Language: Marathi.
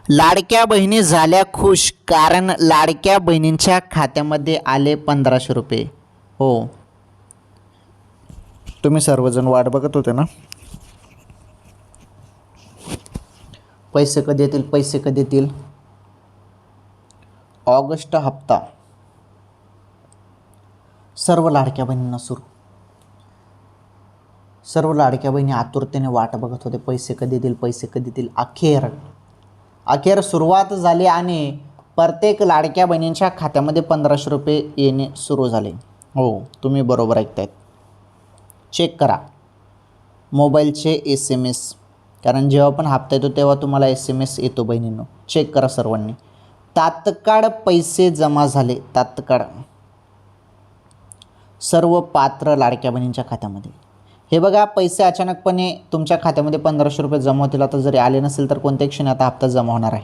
लाडक्या बहिणी झाल्या खुश, कारण लाडक्या बहिणींच्या खात्यामध्ये आले 1500 रुपये. हो, तुम्ही सर्वजण वाट बघत होते ना, पैसे कधी येतील, पैसे कधी येतील. ऑगस्ट हप्ता सर्व लाडक्या बहिणींना सुरू. सर्व लाडक्या बहिणी आतुरतेने वाट बघत होते, पैसे कधी येतील, पैसे कधी येतील. अखेर सुरुवात झाली आणि प्रत्येक लाडक्या बहिणींच्या खात्यामध्ये 1500 रुपये येणे सुरू झाले. हो, तुम्ही बरोबर ऐकतायत. चेक करा मोबाईलचे SMS, कारण जेव्हा पण हप्ता येतो तेव्हा तुम्हाला SMS येतो बहिणींनो. चेक करा सर्वांनी. तात्काळ पैसे जमा झाले, तात्काळ सर्व पात्र लाडक्या बहिणींच्या खात्यामध्ये. हे बघा, पैसे अचानकपणे तुमच्या खात्यामध्ये 1500 रुपये जमा होतील. आता जरी आले नसेल तर कोणत्याही क्षणी आता हप्ता जमा होणार आहे.